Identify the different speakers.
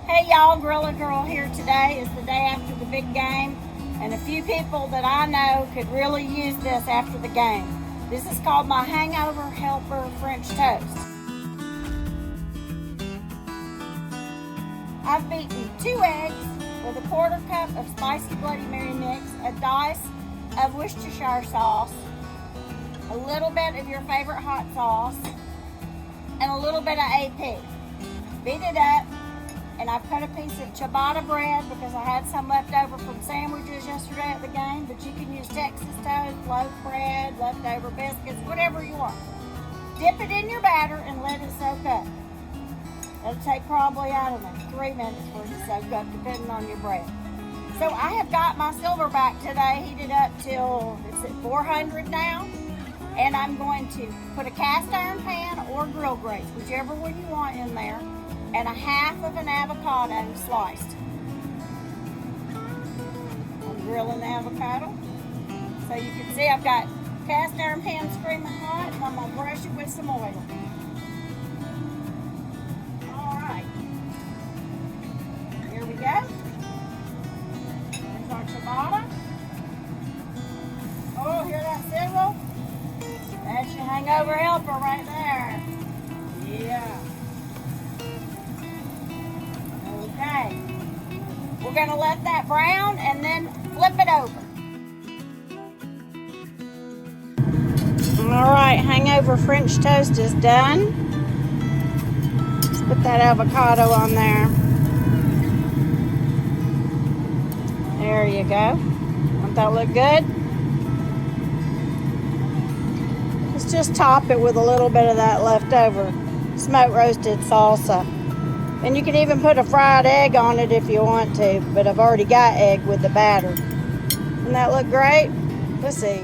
Speaker 1: Hey y'all, Grilla Girl here today. Is the day after the big game, and a few people that I know could really use this after the game. This is called my Hangover Helper French Toast. I've beaten 2 eggs with a 1/4 cup of spicy Bloody Mary mix, a dice of Worcestershire sauce, a little bit of your favorite hot sauce, and a little bit of AP. Beat it up, and I've cut a piece of ciabatta bread because I had some left over from sandwiches yesterday at the game, but you can use Texas toast, loaf bread, leftover biscuits, whatever you want. Dip it in your batter and let it soak up. It'll take probably, I don't know, 3 minutes for it to soak up, depending on your bread. So I have got my silverback today heated up till, it's at 400 now. And I'm going to put a cast iron pan or grill grates, whichever one you want in there, and a half of an avocado sliced. I'm grilling the avocado. So you can see I've got cast iron pan screaming hot, and I'm going to brush it with some oil. Alright. Here we go. There's our ciabatta. Oh, hear that sizzle? That's your hangover helper right there. Yeah. Okay. We're going to let that brown and then flip it over. Alright, hangover French toast is done. Let's put that avocado on there. There you go. Don't that look good? Let's just top it with a little bit of that leftover smoke roasted salsa. And you can even put a fried egg on it if you want to, but I've already got egg with the batter. Doesn't that look great? Let's see.